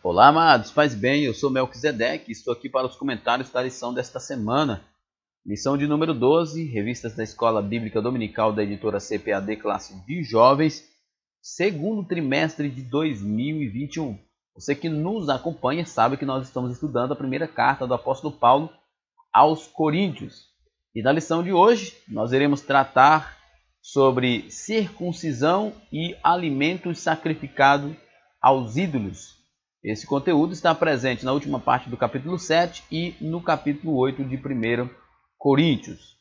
Olá, amados, paz bem, eu sou Melquisedeque e estou aqui para os comentários da lição desta semana. Lição de número 12, Revistas da Escola Bíblica Dominical da editora CPAD Classe de Jovens, segundo trimestre de 2021. Você que nos acompanha sabe que nós estamos estudando a primeira carta do apóstolo Paulo aos Coríntios. E na lição de hoje nós iremos tratar sobre circuncisão e alimentos sacrificados aos ídolos. Esse conteúdo está presente na última parte do capítulo 7 e no capítulo 8 de 1 Coríntios.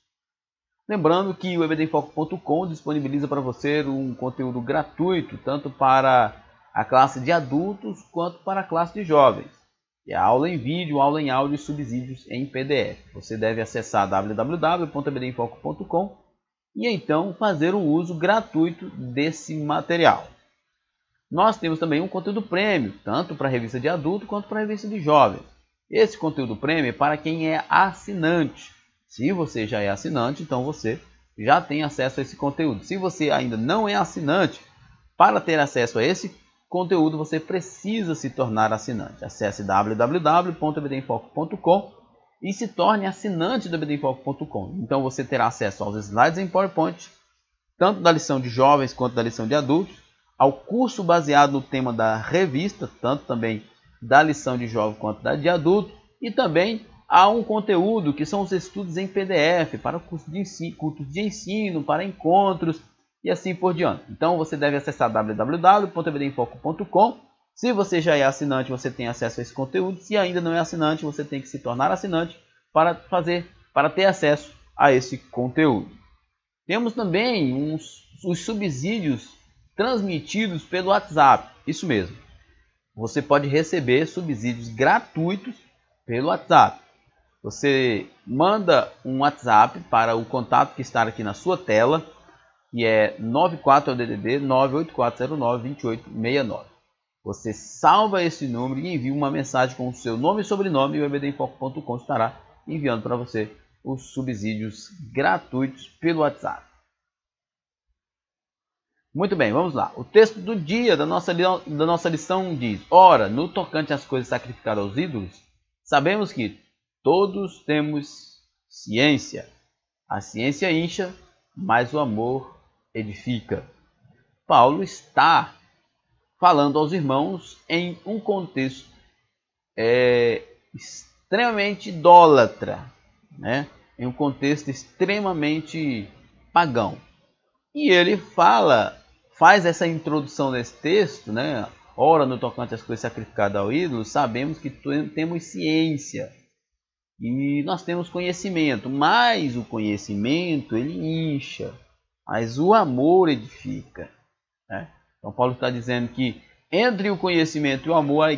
Lembrando que o ebdemfoco.com disponibiliza para você um conteúdo gratuito, tanto para a classe de adultos quanto para a classe de jovens. É aula em vídeo, aula em áudio e subsídios em PDF. Você deve acessar www.ebdemfoco.com e então fazer o uso gratuito desse material. Nós temos também um conteúdo prêmio, tanto para a revista de adulto quanto para a revista de jovens. Esse conteúdo prêmio é para quem é assinante. Se você já é assinante, então você já tem acesso a esse conteúdo. Se você ainda não é assinante, para ter acesso a esse conteúdo, você precisa se tornar assinante. Acesse www.ebdemfoco.com e se torne assinante do ebdemfoco.com. Então você terá acesso aos slides em PowerPoint, tanto da lição de jovens quanto da lição de adultos, ao curso baseado no tema da revista, tanto também da lição de jovem quanto da de adulto, e também há um conteúdo que são os estudos em PDF para cursos de ensino, para encontros e assim por diante. Então você deve acessar www.ebdemfoco.com. Se você já é assinante, você tem acesso a esse conteúdo. Se ainda não é assinante, você tem que se tornar assinante para ter acesso a esse conteúdo. Temos também os subsídios transmitidos pelo WhatsApp. Isso mesmo. Você pode receber subsídios gratuitos pelo WhatsApp. Você manda um WhatsApp para o contato que está aqui na sua tela, que é 94DDD 984092869. Você salva esse número e envia uma mensagem com o seu nome e sobrenome, e o ebdemfoco.com estará enviando para você os subsídios gratuitos pelo WhatsApp. Muito bem, vamos lá. O texto do dia da nossa lição diz: ora, no tocante às coisas sacrificadas aos ídolos, sabemos que todos temos ciência. A ciência incha, mas o amor edifica. Paulo está falando aos irmãos em um contexto extremamente idólatra, né? Em um contexto extremamente pagão. E ele faz essa introdução nesse texto, né? Ora, no tocante às coisas sacrificadas ao ídolo, sabemos que temos ciência e nós temos conhecimento, mas o conhecimento ele incha, mas o amor edifica, né? Então Paulo está dizendo que entre o conhecimento e o amor,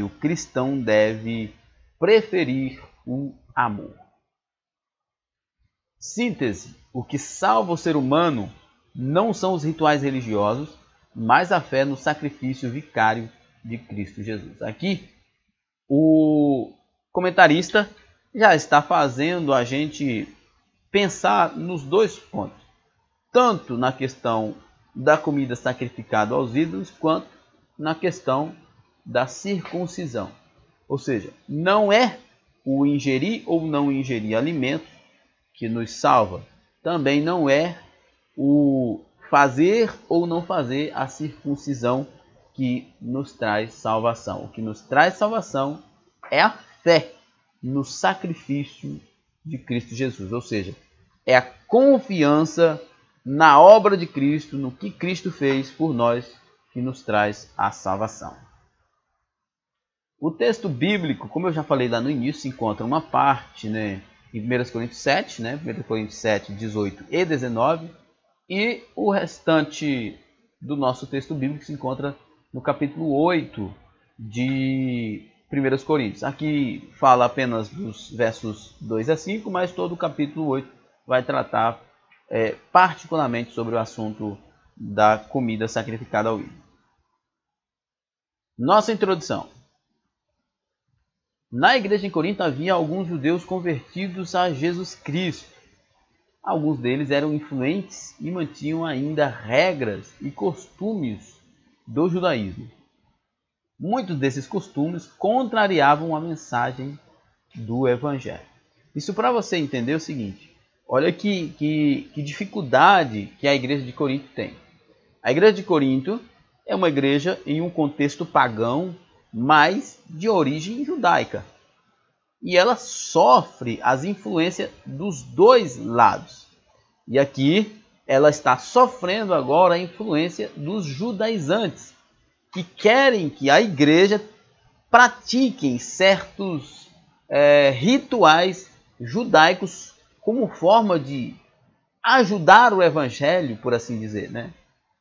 o cristão deve preferir o amor. Síntese: o que salva o ser humano não são os rituais religiosos, mas a fé no sacrifício vicário de Cristo Jesus. Aqui, o comentarista já está fazendo a gente pensar nos dois pontos, tanto na questão da comida sacrificada aos ídolos, quanto na questão da circuncisão. Ou seja, não é o ingerir ou não ingerir alimentos que nos salva, também não é o fazer ou não fazer a circuncisão que nos traz salvação. O que nos traz salvação é a fé no sacrifício de Cristo Jesus, ou seja, é a confiança na obra de Cristo, no que Cristo fez por nós, que nos traz a salvação. O texto bíblico, como eu já falei lá no início, se encontra uma parte, né, em 1 Coríntios 7, 1 Coríntios 7, 18 e 19, e o restante do nosso texto bíblico se encontra no capítulo 8 de 1 Coríntios. Aqui fala apenas dos versos 2 a 5, mas todo o capítulo 8 vai tratar particularmente sobre o assunto da comida sacrificada ao ídolo. Nossa introdução. Na igreja em Corinto havia alguns judeus convertidos a Jesus Cristo. Alguns deles eram influentes e mantinham ainda regras e costumes do judaísmo. muitos desses costumes contrariavam a mensagem do Evangelho. Isso para você entender o seguinte, olha que dificuldade que a igreja de Corinto tem. A igreja de Corinto é uma igreja em um contexto pagão, mas de origem judaica. E ela sofre as influências dos dois lados. E aqui ela está sofrendo agora a influência dos judaizantes, que querem que a igreja pratiquem certos rituais judaicos como forma de ajudar o evangelho, por assim dizer, né?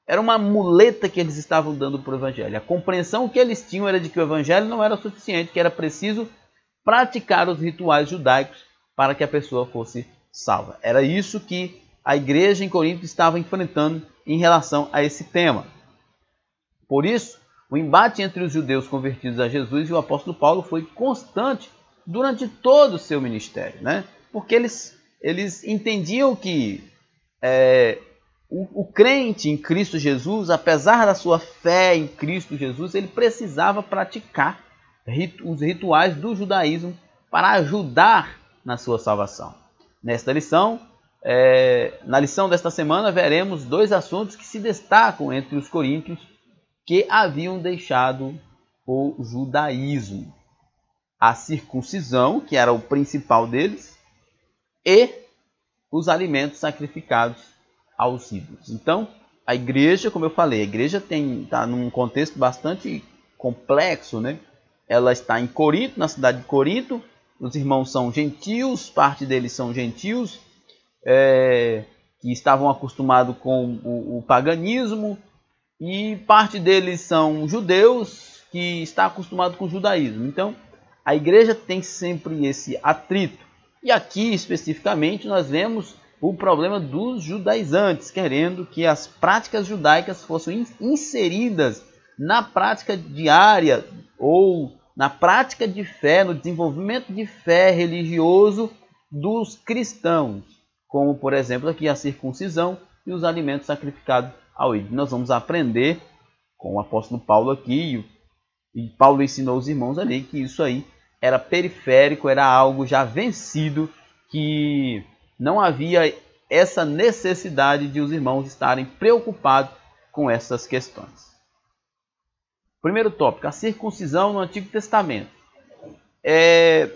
Era uma muleta que eles estavam dando para o evangelho. A compreensão que eles tinham era de que o evangelho não era suficiente, que era preciso praticar os rituais judaicos para que a pessoa fosse salva. Era isso que a igreja em Corinto estava enfrentando em relação a esse tema. Por isso, o embate entre os judeus convertidos a Jesus e o apóstolo Paulo foi constante durante todo o seu ministério, né? Porque eles entendiam que o crente em Cristo Jesus, apesar da sua fé em Cristo Jesus, ele precisava praticar os rituais do judaísmo para ajudar na sua salvação. Nesta lição, na lição desta semana, veremos dois assuntos que se destacam entre os coríntios que haviam deixado o judaísmo. A circuncisão, que era o principal deles, e os alimentos sacrificados aos ídolos. Então, a igreja, como eu falei, a igreja está num contexto bastante complexo, né? Ela está em Corinto, na cidade de Corinto. Os irmãos são gentios, parte deles são gentios, que estavam acostumados com o paganismo, e parte deles são judeus, que estão acostumados com o judaísmo. Então, a igreja tem sempre esse atrito. E aqui, especificamente, nós vemos o problema dos judaizantes, querendo que as práticas judaicas fossem inseridas na prática diária ou na prática de fé, no desenvolvimento de fé religioso dos cristãos, como, por exemplo, aqui a circuncisão e os alimentos sacrificados ao ídolo. Nós vamos aprender com o apóstolo Paulo aqui, e Paulo ensinou os irmãos ali que isso aí era periférico, era algo já vencido, que não havia essa necessidade de os irmãos estarem preocupados com essas questões. Primeiro tópico, a circuncisão no Antigo Testamento. É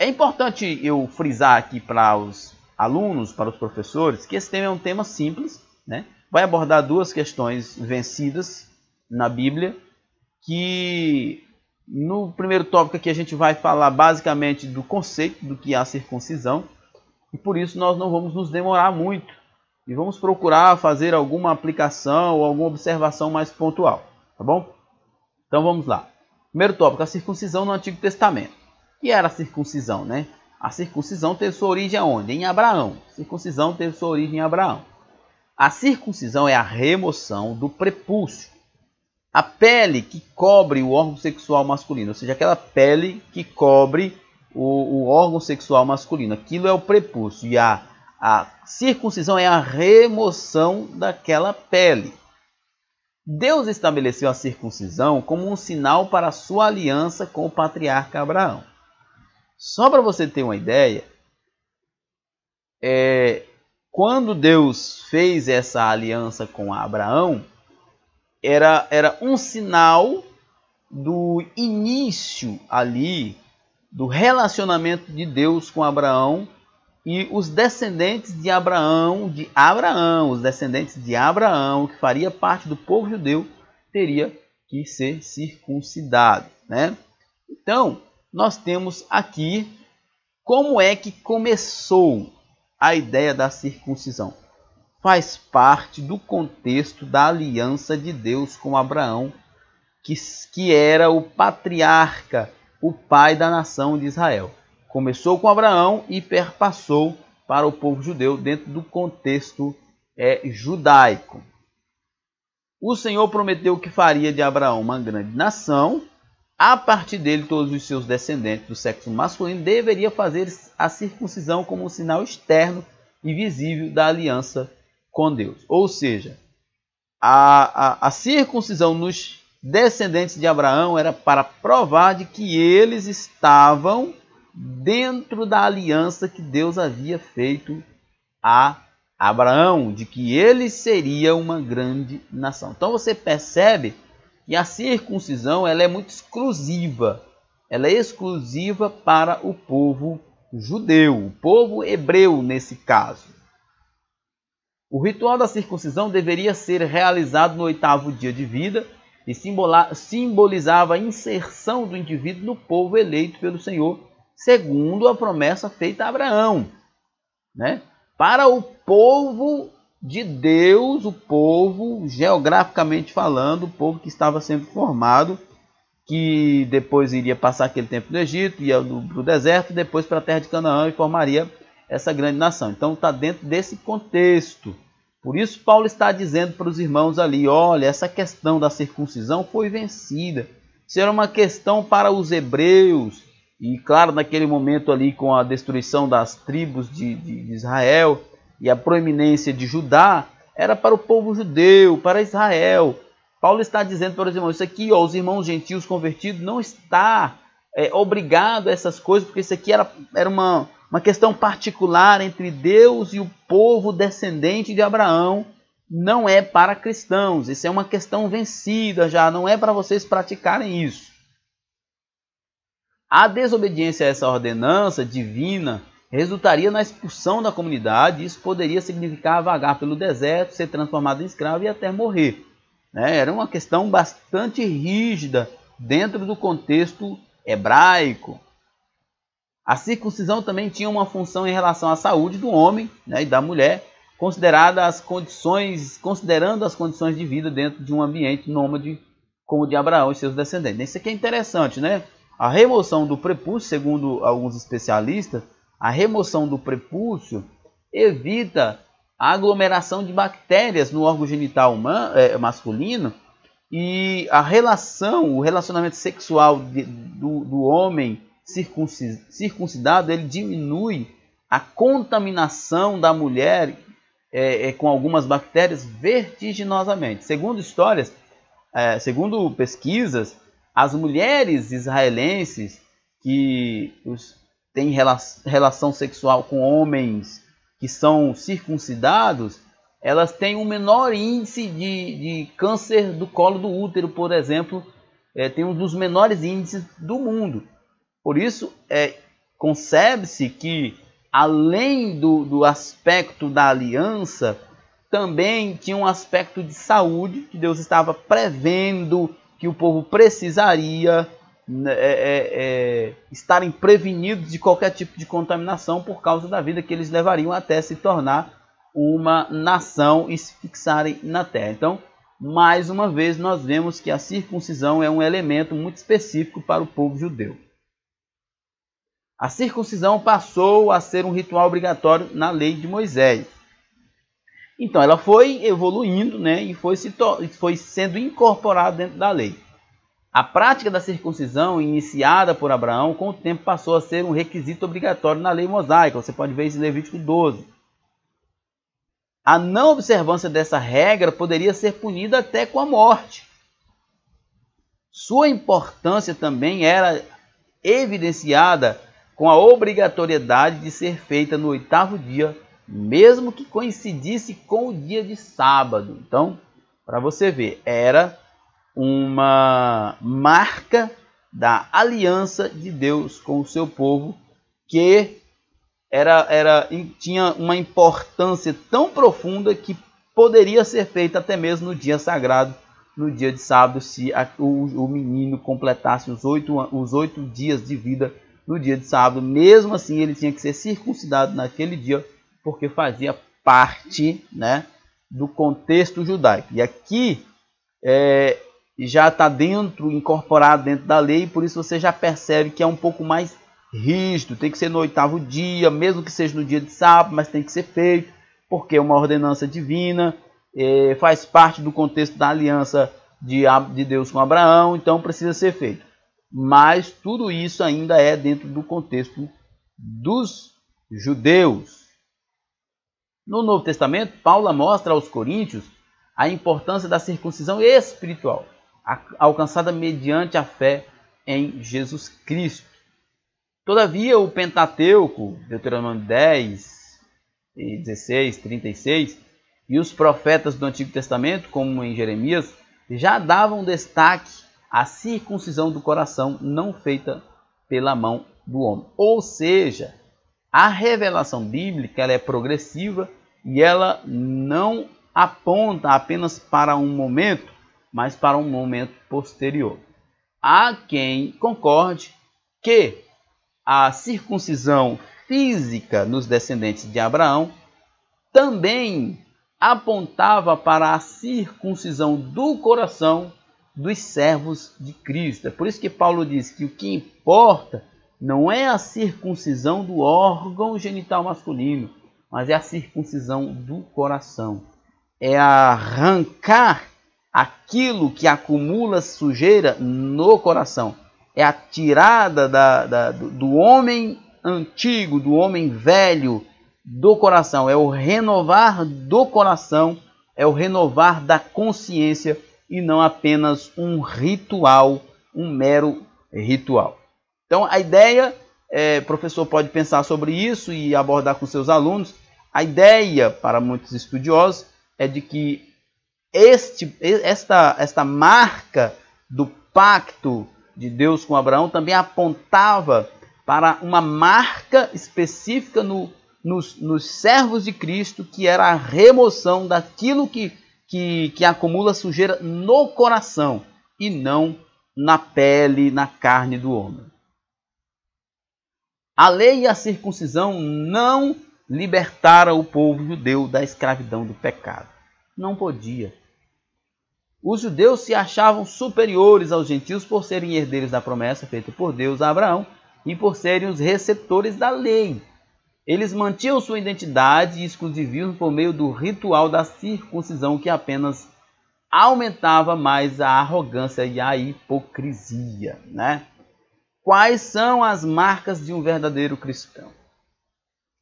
importante eu frisar aqui para os alunos, para os professores, que esse tema é um tema simples, né? Vai abordar duas questões vencidas na Bíblia, que no primeiro tópico aqui a gente vai falar basicamente do conceito do que é a circuncisão, e por isso nós não vamos nos demorar muito, e vamos procurar fazer alguma aplicação ou alguma observação mais pontual, tá bom? Então vamos lá. Primeiro tópico, a circuncisão no Antigo Testamento. O que era a circuncisão, né? A circuncisão teve sua origem aonde? Em Abraão. A circuncisão teve sua origem em Abraão. A circuncisão é a remoção do prepúcio, a pele que cobre o órgão sexual masculino, ou seja, aquela pele que cobre o órgão sexual masculino. Aquilo é o prepúcio. E a circuncisão é a remoção daquela pele. Deus estabeleceu a circuncisão como um sinal para a sua aliança com o patriarca Abraão. Só para você ter uma ideia, quando Deus fez essa aliança com Abraão, era um sinal do início ali do relacionamento de Deus com Abraão e os descendentes de Abraão, os descendentes de Abraão, que faria parte do povo judeu, teria que ser circuncidado, né? Então, nós temos aqui como é que começou a ideia da circuncisão. Faz parte do contexto da aliança de Deus com Abraão, que era o patriarca, o pai da nação de Israel. Começou com Abraão e perpassou para o povo judeu dentro do contexto judaico. O Senhor prometeu que faria de Abraão uma grande nação. A partir dele, todos os seus descendentes do sexo masculino deveriam fazer a circuncisão como um sinal externo e visível da aliança com Deus. Ou seja, a circuncisão nos descendentes de Abraão era para provar de que eles estavam dentro da aliança que Deus havia feito a Abraão, de que ele seria uma grande nação. Então você percebe que a circuncisão ela é muito exclusiva. Ela é exclusiva para o povo judeu, o povo hebreu nesse caso. O ritual da circuncisão deveria ser realizado no 8º dia de vida e simbolizava a inserção do indivíduo no povo eleito pelo Senhor, segundo a promessa feita a Abraão, né? Para o povo de Deus, o povo, geograficamente falando, o povo que estava sendo formado, que depois iria passar aquele tempo no Egito, ia para o deserto, e depois para a terra de Canaã e formaria essa grande nação. Então está dentro desse contexto. Por isso Paulo está dizendo para os irmãos ali, olha, essa questão da circuncisão foi vencida. Isso era uma questão para os hebreus. E claro, naquele momento ali com a destruição das tribos de Israel e a proeminência de Judá, era para o povo judeu, para Israel. Paulo está dizendo para os irmãos, isso aqui, ó, os irmãos gentios convertidos não está obrigado a essas coisas, porque isso aqui era uma questão particular entre Deus e o povo descendente de Abraão, não é para cristãos, isso é uma questão vencida já, não é para vocês praticarem isso. A desobediência a essa ordenança divina resultaria na expulsão da comunidade. Isso poderia significar vagar pelo deserto, ser transformado em escravo e até morrer, né? Era uma questão bastante rígida dentro do contexto hebraico. A circuncisão também tinha uma função em relação à saúde do homem, né, e da mulher, considerando as condições de vida dentro de um ambiente nômade como o de Abraão e seus descendentes. Isso aqui é interessante, né? A remoção do prepúcio, segundo alguns especialistas, a remoção do prepúcio evita a aglomeração de bactérias no órgão genital masculino, e o relacionamento sexual do homem circuncidado, ele diminui a contaminação da mulher com algumas bactérias vertiginosamente. Segundo pesquisas, as mulheres israelenses que têm relação sexual com homens que são circuncidados, elas têm um menor índice de câncer do colo do útero, por exemplo, tem um dos menores índices do mundo. Por isso, concebe-se que, além do aspecto da aliança, também tinha um aspecto de saúde, que Deus estava prevendo que o povo precisaria estarem prevenidos de qualquer tipo de contaminação por causa da vida que eles levariam até se tornar uma nação e se fixarem na terra. Então, mais uma vez, nós vemos que a circuncisão é um elemento muito específico para o povo judeu. A circuncisão passou a ser um ritual obrigatório na lei de Moisés. Então, ela foi evoluindo, né, e foi sendo incorporada dentro da lei. A prática da circuncisão, iniciada por Abraão, com o tempo passou a ser um requisito obrigatório na lei mosaica. Você pode ver isso em Levítico 12. A não observância dessa regra poderia ser punida até com a morte. Sua importância também era evidenciada com a obrigatoriedade de ser feita no 8º dia, mesmo que coincidisse com o dia de sábado. Então, para você ver, era uma marca da aliança de Deus com o seu povo, que tinha uma importância tão profunda que poderia ser feita até mesmo no dia sagrado, no dia de sábado, se o menino completasse os 8 dias de vida no dia de sábado. Mesmo assim, ele tinha que ser circuncidado naquele dia, porque fazia parte, né, do contexto judaico. E aqui já está incorporado dentro da lei, por isso você já percebe que é um pouco mais rígido. Tem que ser no 8º dia, mesmo que seja no dia de sábado, mas tem que ser feito, porque é uma ordenança divina, faz parte do contexto da aliança de Deus com Abraão, então precisa ser feito. Mas tudo isso ainda é dentro do contexto dos judeus. No Novo Testamento, Paulo mostra aos coríntios a importância da circuncisão espiritual. alcançada mediante a fé em Jesus Cristo. Todavia, o Pentateuco, Deuteronômio 10, 16, 36, e os profetas do Antigo Testamento, como em Jeremias, já davam destaque à circuncisão do coração não feita pela mão do homem. Ou seja, a revelação bíblica ela é progressiva e ela não aponta apenas para um momento, mas para um momento posterior. Há quem concorde que a circuncisão física nos descendentes de Abraão também apontava para a circuncisão do coração dos servos de Cristo. É por isso que Paulo diz que o que importa não é a circuncisão do órgão genital masculino, mas é a circuncisão do coração. É arrancar aquilo que acumula sujeira no coração. É a tirada do homem antigo, do homem velho do coração. É o renovar do coração, é o renovar da consciência e não apenas um ritual, um mero ritual. Então a ideia, o professor pode pensar sobre isso e abordar com seus alunos. A ideia, para muitos estudiosos, é de que esta marca do pacto de Deus com Abraão também apontava para uma marca específica nos servos de Cristo, que era a remoção daquilo que acumula sujeira no coração e não na pele, na carne do homem. A lei e a circuncisão não libertaram o povo judeu da escravidão do pecado. Não podia. Os judeus se achavam superiores aos gentios por serem herdeiros da promessa feita por Deus a Abraão e por serem os receptores da lei. Eles mantinham sua identidade e exclusivismo por meio do ritual da circuncisão, que apenas aumentava mais a arrogância e a hipocrisia, né? Quais são as marcas de um verdadeiro cristão?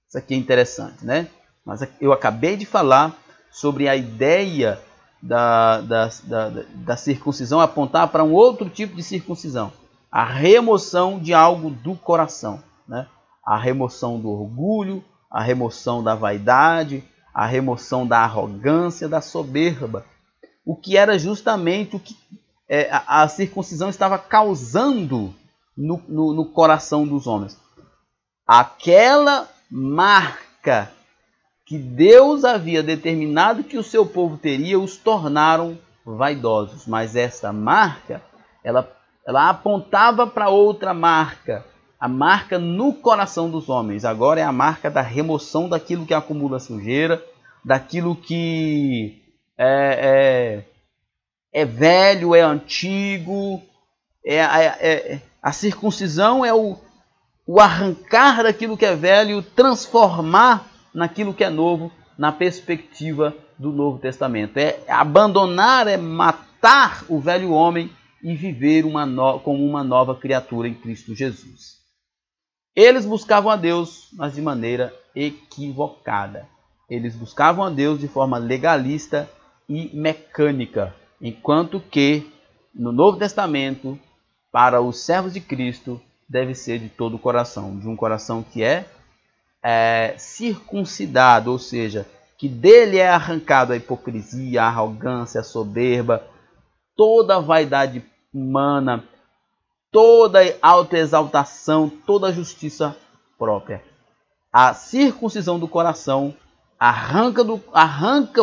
Isso aqui é interessante, né? Mas eu acabei de falar sobre a ideia da circuncisão apontar para um outro tipo de circuncisão. A remoção de algo do coração, né? A remoção do orgulho, a remoção da vaidade, a remoção da arrogância, da soberba. O que era justamente o que a circuncisão estava causando no coração dos homens. Aquela marca que Deus havia determinado que o seu povo teria, os tornaram vaidosos. Mas essa marca, ela apontava para outra marca, a marca no coração dos homens. Agora é a marca da remoção daquilo que acumula sujeira, daquilo que é velho, é antigo. A circuncisão é o arrancar daquilo que é velho, transformar naquilo que é novo, na perspectiva do Novo Testamento. É abandonar, é matar o velho homem e viver como uma nova criatura em Cristo Jesus. Eles buscavam a Deus, mas de maneira equivocada. Eles buscavam a Deus de forma legalista e mecânica, enquanto que no Novo Testamento, para os servos de Cristo, deve ser de todo o coração, de um coração que é circuncidado, ou seja, que dele é arrancado a hipocrisia, a arrogância, a soberba, toda a vaidade humana, toda a autoexaltação, toda a justiça própria. A circuncisão do coração arranca,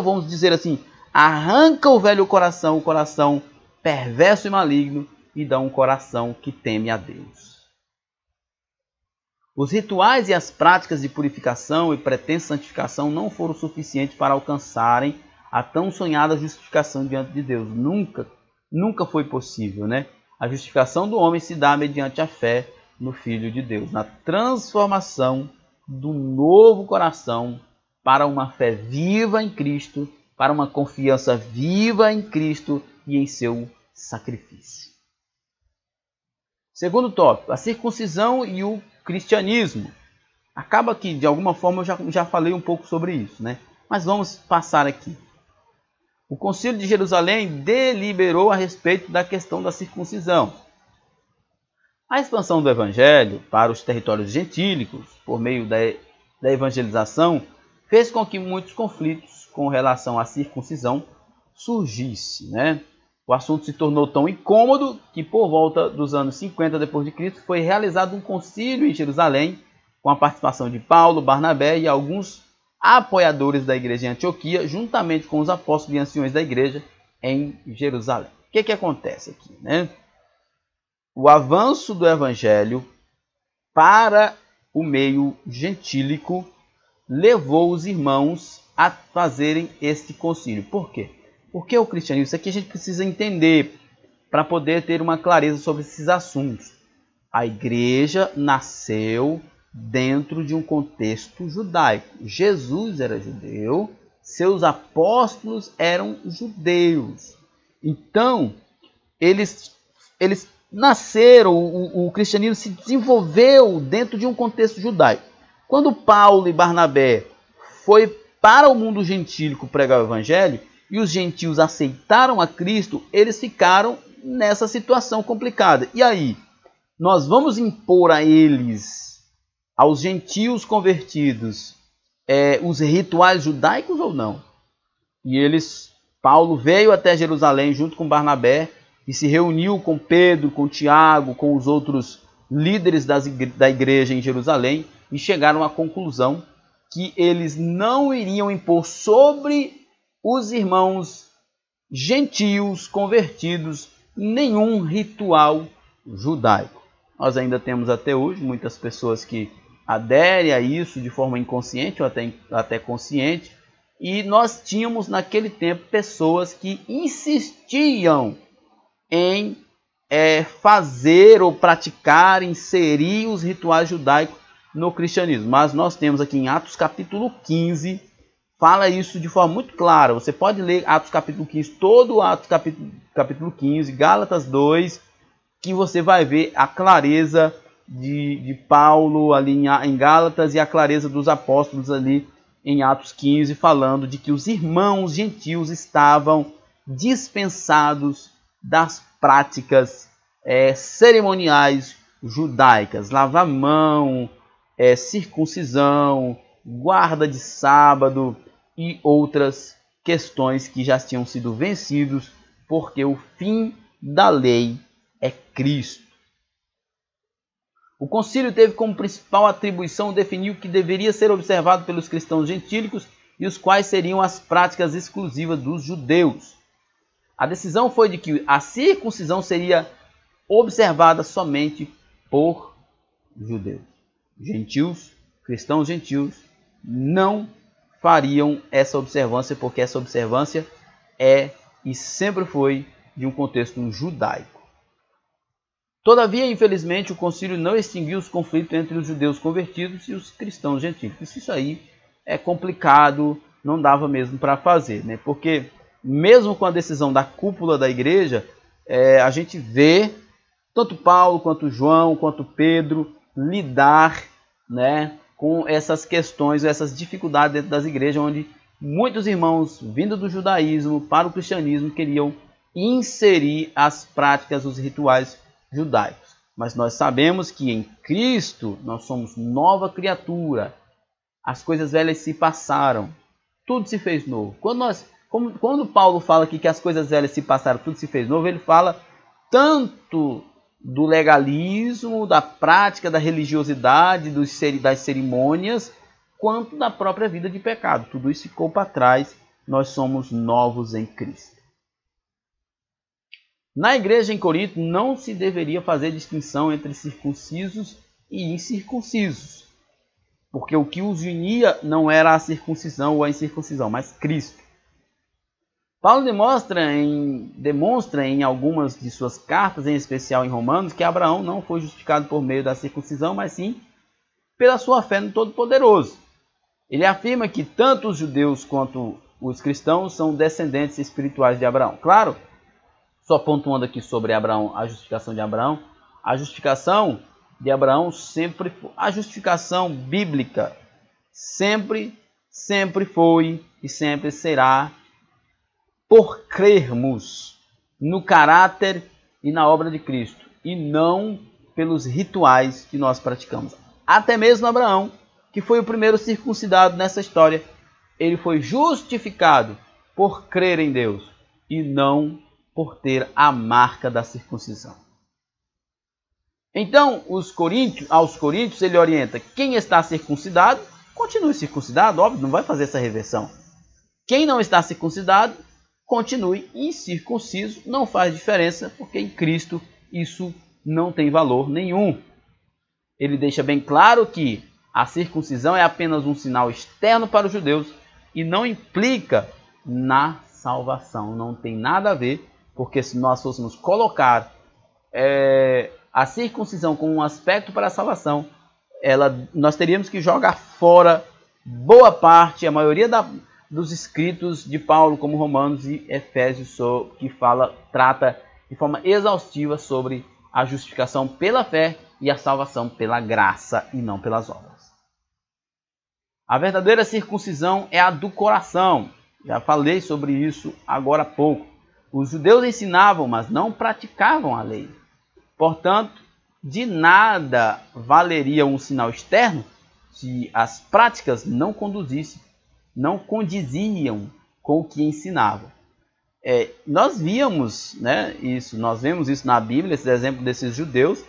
vamos dizer assim, arranca o velho coração, o coração perverso e maligno, e dá um coração que teme a Deus. Os rituais e as práticas de purificação e pretensa santificação não foram suficientes para alcançarem a tão sonhada justificação diante de Deus. Nunca foi possível, né? A justificação do homem se dá mediante a fé no Filho de Deus, na transformação do novo coração para uma fé viva em Cristo, para uma confiança viva em Cristo e em seu sacrifício. Segundo tópico, a circuncisão e o cristianismo. Acaba que, de alguma forma, eu já falei um pouco sobre isso, né? Mas vamos passar aqui. O Concílio de Jerusalém deliberou a respeito da questão da circuncisão. A expansão do Evangelho para os territórios gentílicos, por meio da evangelização, fez com que muitos conflitos com relação à circuncisão surgissem, né? O assunto se tornou tão incômodo que, por volta dos anos 50 d.C., foi realizado um concílio em Jerusalém, com a participação de Paulo, Barnabé e alguns apoiadores da igreja em Antioquia, juntamente com os apóstolos e anciões da igreja em Jerusalém. O que acontece aqui, né? O avanço do evangelho para o meio gentílico levou os irmãos a fazerem este concílio. Por quê? Porque o cristianismo, isso aqui a gente precisa entender para poder ter uma clareza sobre esses assuntos. A igreja nasceu dentro de um contexto judaico. Jesus era judeu, seus apóstolos eram judeus. Então, eles nasceram, o cristianismo se desenvolveu dentro de um contexto judaico. Quando Paulo e Barnabé foi para o mundo gentílico pregar o evangelho, e os gentios aceitaram a Cristo, eles ficaram nessa situação complicada. E aí, nós vamos impor a eles, aos gentios convertidos, os rituais judaicos ou não? E Paulo veio até Jerusalém junto com Barnabé e se reuniu com Pedro, com Tiago, com os outros líderes da igreja em Jerusalém e chegaram à conclusão que eles não iriam impor sobre os irmãos gentios convertidos nenhum ritual judaico. Nós ainda temos até hoje muitas pessoas que aderem a isso de forma inconsciente ou até consciente, e nós tínhamos naquele tempo pessoas que insistiam em fazer ou praticar, inserir os rituais judaicos no cristianismo. Mas nós temos aqui em Atos capítulo 15, fala isso de forma muito clara. Você pode ler Atos capítulo 15, todo Atos capítulo 15, Gálatas 2, que você vai ver a clareza de Paulo ali em Gálatas e a clareza dos apóstolos ali em Atos 15, falando de que os irmãos gentios estavam dispensados das práticas cerimoniais judaicas, lavar a mão, circuncisão, guarda de sábado e outras questões que já tinham sido vencidos, porque o fim da lei é Cristo. O concílio teve como principal atribuição definir o que deveria ser observado pelos cristãos gentílicos e os quais seriam as práticas exclusivas dos judeus. A decisão foi de que a circuncisão seria observada somente por judeus. Gentios, cristãos gentios, não fariam essa observância, porque essa observância é e sempre foi de um contexto judaico. Todavia, infelizmente, o concílio não extinguiu os conflitos entre os judeus convertidos e os cristãos gentílicos. Isso aí é complicado, não dava mesmo para fazer, né? Porque mesmo com a decisão da cúpula da igreja, a gente vê tanto Paulo, quanto João, quanto Pedro lidar, né, com essas questões, essas dificuldades dentro das igrejas, onde muitos irmãos vindo do judaísmo para o cristianismo queriam inserir as práticas, os rituais judaicos. Mas nós sabemos que em Cristo nós somos nova criatura. As coisas velhas se passaram, tudo se fez novo. Quando Paulo fala aqui que as coisas velhas se passaram, tudo se fez novo, ele fala tanto do legalismo, da prática, da religiosidade, das cerimônias, quanto da própria vida de pecado. Tudo isso ficou para trás, nós somos novos em Cristo. Na igreja em Corinto não se deveria fazer distinção entre circuncisos e incircuncisos, porque o que os unia não era a circuncisão ou a incircuncisão, mas Cristo. Paulo demonstra em algumas de suas cartas, em especial em Romanos, que Abraão não foi justificado por meio da circuncisão, mas sim pela sua fé no Todo-Poderoso. Ele afirma que tanto os judeus quanto os cristãos são descendentes espirituais de Abraão. Claro, só pontuando aqui sobre Abraão, a justificação de Abraão. A justificação de Abraão a justificação bíblica sempre foi e sempre será por crermos no caráter e na obra de Cristo, e não pelos rituais que nós praticamos. Até mesmo Abraão, que foi o primeiro circuncidado nessa história, ele foi justificado por crer em Deus e não por ter a marca da circuncisão. Então, aos Coríntios, ele orienta: quem está circuncidado, continue circuncidado, óbvio, não vai fazer essa reversão. Quem não está circuncidado, continue incircunciso, não faz diferença, porque em Cristo isso não tem valor nenhum. Ele deixa bem claro que a circuncisão é apenas um sinal externo para os judeus e não implica na salvação, não tem nada a ver, porque se nós fôssemos colocar a circuncisão como um aspecto para a salvação, nós teríamos que jogar fora boa parte, a maioria dos escritos de Paulo, como Romanos e Efésios, que trata de forma exaustiva sobre a justificação pela fé e a salvação pela graça e não pelas obras. A verdadeira circuncisão é a do coração. Já falei sobre isso agora há pouco. Os judeus ensinavam, mas não praticavam a lei. Portanto, de nada valeria um sinal externo se as práticas não condiziam com o que ensinavam. Nós vemos, nós vemos isso na Bíblia, esse exemplo desses judeus,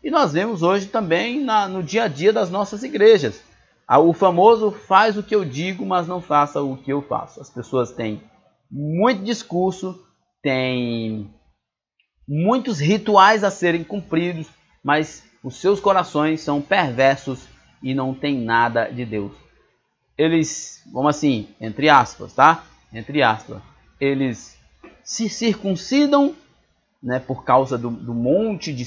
e nós vemos hoje também no dia a dia das nossas igrejas. O famoso faz o que eu digo, mas não faça o que eu faço. As pessoas têm muito discurso, têm muitos rituais a serem cumpridos, mas os seus corações são perversos e não tem nada de Deus. Eles, vamos assim, entre aspas, tá? Entre aspas, eles se circuncidam, por causa do monte de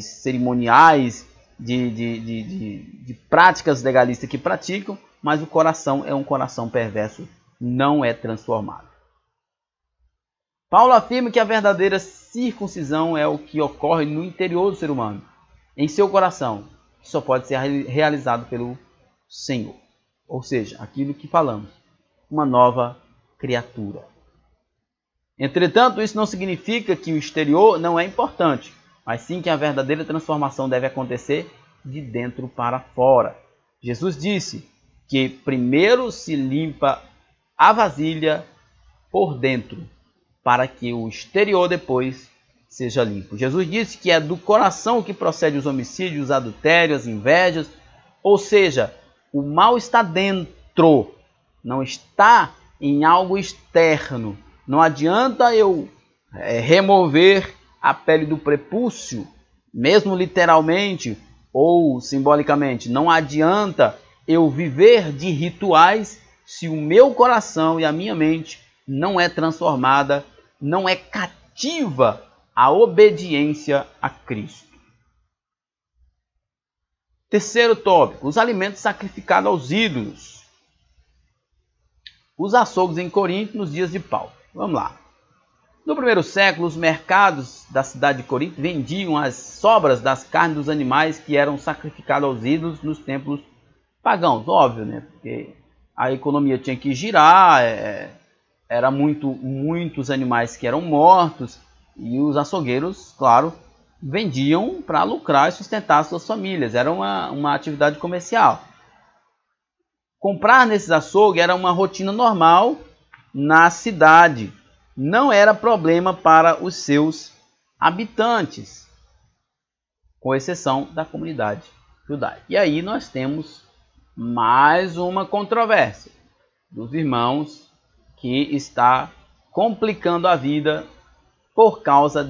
cerimoniais, de práticas legalistas que praticam, mas o coração é um coração perverso, não é transformado. Paulo afirma que a verdadeira circuncisão é o que ocorre no interior do ser humano, em seu coração, que só pode ser realizado pelo Senhor. Ou seja, aquilo que falamos, uma nova criatura. Entretanto, isso não significa que o exterior não é importante, mas sim que a verdadeira transformação deve acontecer de dentro para fora. Jesus disse que primeiro se limpa a vasilha por dentro, para que o exterior depois seja limpo. Jesus disse que é do coração que procede os homicídios, os adultérios, as invejas, ou seja, o mal está dentro, não está em algo externo. Não adianta eu remover a pele do prepúcio, mesmo literalmente ou simbolicamente. Não adianta eu viver de rituais se o meu coração e a minha mente não é transformada, não é cativa à obediência a Cristo. Terceiro tópico, os alimentos sacrificados aos ídolos. Os açougues em Corinto nos dias de Paulo. Vamos lá. No primeiro século, os mercados da cidade de Corinto vendiam as sobras das carnes dos animais que eram sacrificados aos ídolos nos templos pagãos. Óbvio, porque a economia tinha que girar, era muitos animais que eram mortos, e os açougueiros, claro, vendiam para lucrar e sustentar suas famílias. Era uma atividade comercial. Comprar nesses açougues era uma rotina normal na cidade. Não era problema para os seus habitantes, com exceção da comunidade judaica. E aí nós temos mais uma controvérsia dos irmãos que está complicando a vida por causa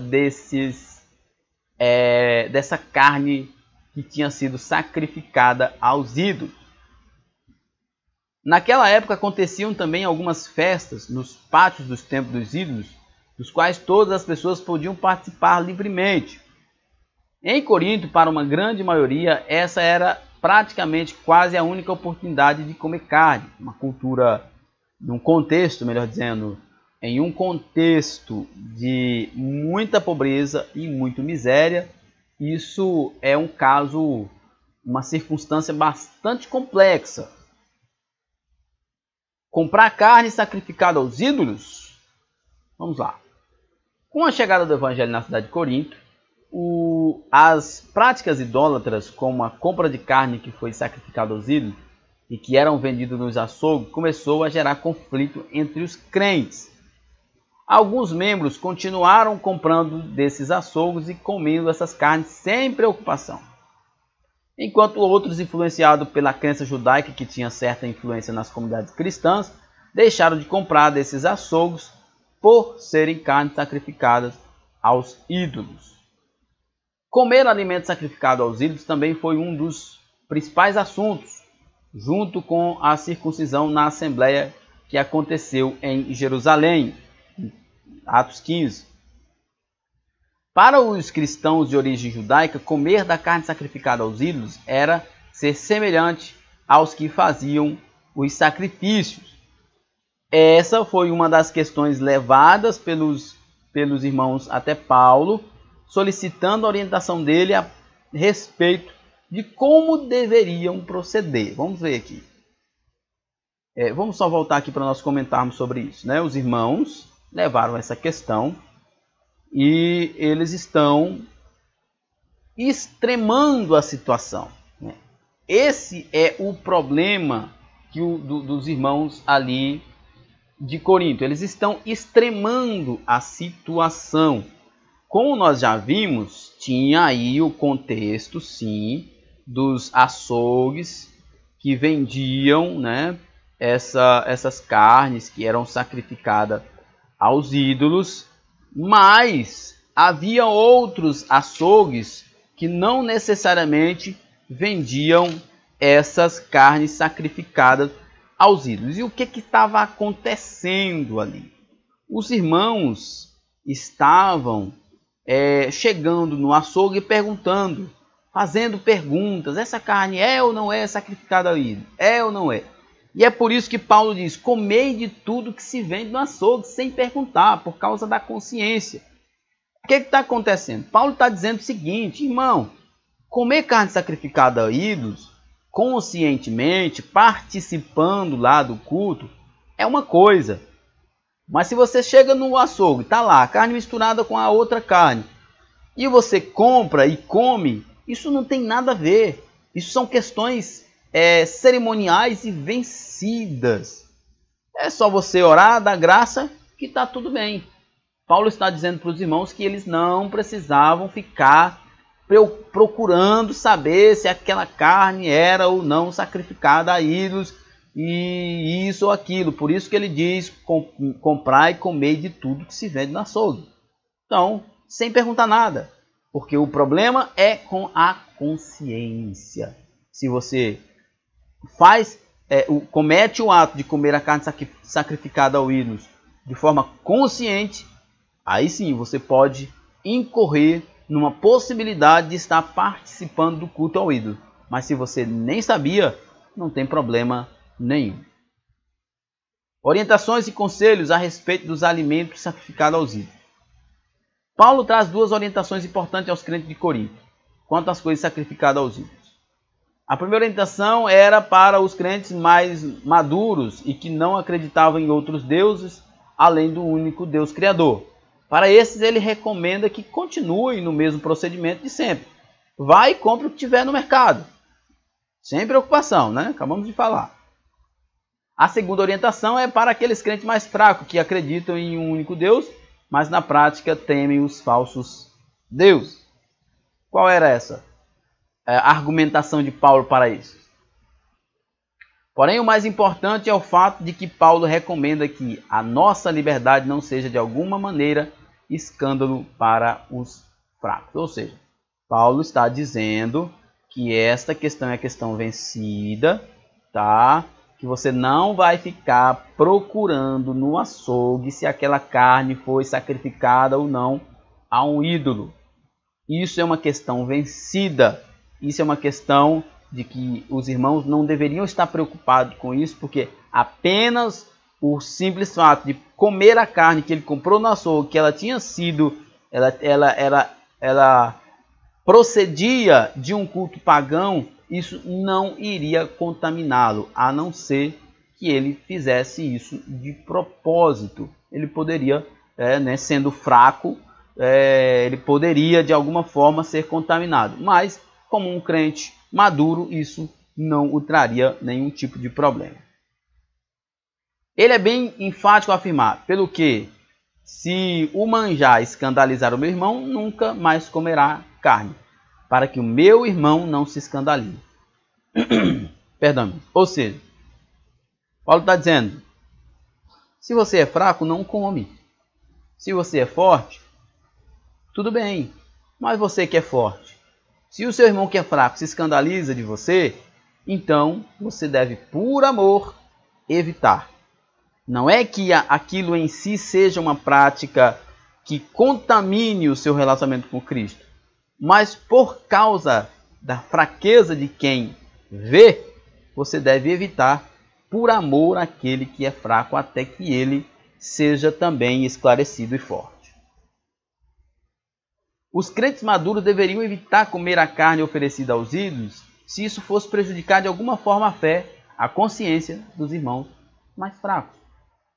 dessa carne que tinha sido sacrificada aos ídolos. Naquela época aconteciam também algumas festas nos pátios dos templos dos ídolos, dos quais todas as pessoas podiam participar livremente. Em Corinto, para uma grande maioria, essa era praticamente quase a única oportunidade de comer carne. Uma cultura, num contexto, melhor dizendo, em um contexto de muita pobreza e muita miséria, isso é um caso, uma circunstância bastante complexa. Comprar carne sacrificada aos ídolos Vamos lá. Com a chegada do evangelho na cidade de Corinto, as práticas idólatras, como a compra de carne que foi sacrificada aos ídolos e que eram vendidos nos açougues, começou a gerar conflito entre os crentes. Alguns membros continuaram comprando desses açougues e comendo essas carnes sem preocupação, enquanto outros, influenciados pela crença judaica que tinha certa influência nas comunidades cristãs, deixaram de comprar desses açougues por serem carnes sacrificadas aos ídolos. Comer alimentos sacrificados aos ídolos também foi um dos principais assuntos, junto com a circuncisão na Assembleia que aconteceu em Jerusalém, Atos 15. Para os cristãos de origem judaica, comer da carne sacrificada aos ídolos era ser semelhante aos que faziam os sacrifícios. Essa foi uma das questões levadas pelos irmãos até Paulo, solicitando a orientação dele a respeito de como deveriam proceder. Vamos ver aqui. Vamos só voltar aqui para nós comentarmos sobre isso, né? Os irmãos levaram essa questão e eles estão extremando a situação, né? Esse é o problema dos irmãos ali de Corinto. Eles estão extremando a situação. Como nós já vimos, tinha aí o contexto, sim, dos açougues que vendiam, né, essas carnes que eram sacrificadas aos ídolos, mas havia outros açougues que não necessariamente vendiam essas carnes sacrificadas aos ídolos. E o que estava acontecendo ali? Os irmãos estavam chegando no açougue e perguntando, fazendo perguntas: essa carne é ou não é sacrificada ao ídolo? É ou não é? E é por isso que Paulo diz: comei de tudo que se vende no açougue, sem perguntar, por causa da consciência. O que está acontecendo? Paulo está dizendo o seguinte: irmão, comer carne sacrificada a ídolos, conscientemente, participando lá do culto, é uma coisa. Mas se você chega no açougue, está lá a carne misturada com a outra carne, e você compra e come, isso não tem nada a ver. Isso são questões cerimoniais e vencidas. É só você orar, dar graça, que está tudo bem. Paulo está dizendo para os irmãos que eles não precisavam ficar procurando saber se aquela carne era ou não sacrificada a ídolos, e isso ou aquilo. Por isso que ele diz: comprar e comer de tudo que se vende no açougue. Então, sem perguntar nada, porque o problema é com a consciência. Se você comete o ato de comer a carne sacrificada ao ídolos de forma consciente, aí sim você pode incorrer numa possibilidade de estar participando do culto ao ídolo. Mas se você nem sabia, não tem problema nenhum. Orientações e conselhos a respeito dos alimentos sacrificados aos ídolos. Paulo traz duas orientações importantes aos crentes de Corinto quanto às coisas sacrificadas aos ídolos. A primeira orientação era para os crentes mais maduros e que não acreditavam em outros deuses além do único Deus Criador. Para esses, ele recomenda que continuem no mesmo procedimento de sempre. Vai e compre o que tiver no mercado. Sem preocupação, né? Acabamos de falar. A segunda orientação é para aqueles crentes mais fracos, que acreditam em um único Deus, mas na prática temem os falsos deuses. Qual era essa a argumentação de Paulo para isso? Porém, o mais importante é o fato de que Paulo recomenda que a nossa liberdade não seja de alguma maneira escândalo para os fracos. Ou seja, Paulo está dizendo que esta questão é questão vencida, tá? Que você não vai ficar procurando no açougue se aquela carne foi sacrificada ou não a um ídolo. Isso é uma questão vencida. Isso é uma questão de que os irmãos não deveriam estar preocupados com isso, porque apenas o simples fato de comer a carne que ele comprou no açougue, que ela tinha sido, ela procedia de um culto pagão, isso não iria contaminá-lo, a não ser que ele fizesse isso de propósito. Ele poderia né, sendo fraco, ele poderia de alguma forma ser contaminado. Mas, como um crente maduro, isso não o traria nenhum tipo de problema. Ele é bem enfático ao afirmar, pelo que, se o manjar escandalizar o meu irmão, nunca mais comerá carne, para que o meu irmão não se escandalize. Perdão. Ou seja, Paulo está dizendo, se você é fraco, não come. Se você é forte, tudo bem, mas você que é forte, se o seu irmão que é fraco se escandaliza de você, então você deve, por amor, evitar. Não é que aquilo em si seja uma prática que contamine o seu relacionamento com Cristo, mas por causa da fraqueza de quem vê, você deve evitar por amor àquele que é fraco, até que ele seja também esclarecido e forte. Os crentes maduros deveriam evitar comer a carne oferecida aos ídolos, se isso fosse prejudicar de alguma forma a fé, a consciência dos irmãos mais fracos.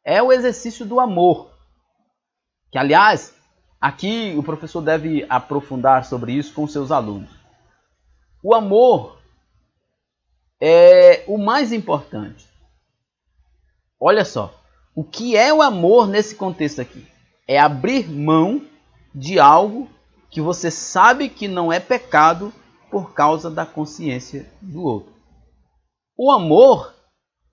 É o exercício do amor, que, aliás, aqui o professor deve aprofundar sobre isso com seus alunos. O amor é o mais importante. Olha só, o que é o amor nesse contexto aqui? É abrir mão de algo que você sabe que não é pecado por causa da consciência do outro. O amor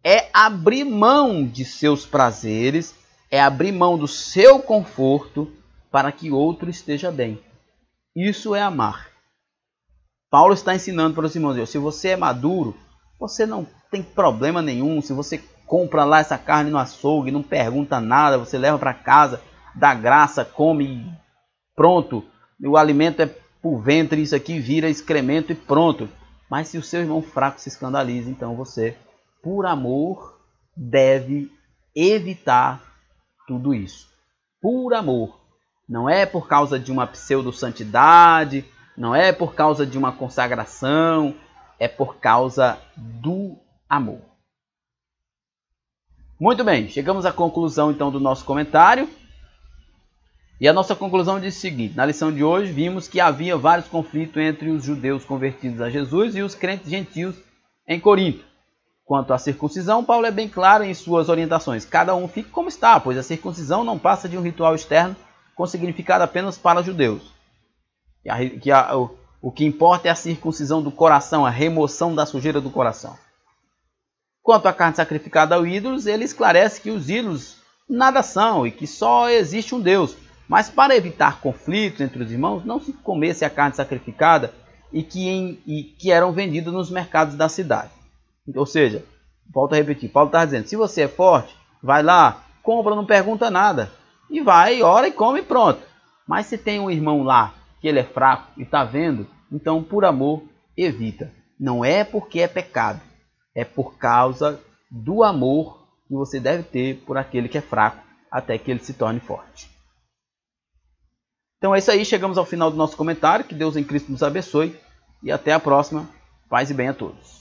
é abrir mão de seus prazeres, é abrir mão do seu conforto para que outro esteja bem. Isso é amar. Paulo está ensinando para os irmãos, se você é maduro, você não tem problema nenhum, se você compra lá essa carne no açougue, não pergunta nada, você leva para casa, dá graça, come e pronto. O alimento é por ventre, isso aqui vira excremento e pronto. Mas se o seu irmão fraco se escandaliza, então você, por amor, deve evitar tudo isso. Por amor. Não é por causa de uma pseudo-santidade, não é por causa de uma consagração, é por causa do amor. Muito bem, chegamos à conclusão então do nosso comentário. E a nossa conclusão diz o seguinte: na lição de hoje vimos que havia vários conflitos entre os judeus convertidos a Jesus e os crentes gentios em Corinto. Quanto à circuncisão, Paulo é bem claro em suas orientações. Cada um fique como está, pois a circuncisão não passa de um ritual externo com significado apenas para os judeus. O que importa é a circuncisão do coração, a remoção da sujeira do coração. Quanto à carne sacrificada aos ídolos, ele esclarece que os ídolos nada são e que só existe um Deus. Mas para evitar conflitos entre os irmãos, não se comesse a carne sacrificada e que eram vendidas nos mercados da cidade. Ou seja, volto a repetir, Paulo está dizendo, se você é forte, vai lá, compra, não pergunta nada. E vai, ora e come e pronto. Mas se tem um irmão lá que ele é fraco e está vendo, então por amor evita. Não é porque é pecado, é por causa do amor que você deve ter por aquele que é fraco até que ele se torne forte. Então é isso aí, chegamos ao final do nosso comentário. Que Deus em Cristo nos abençoe e até a próxima. Paz e bem a todos.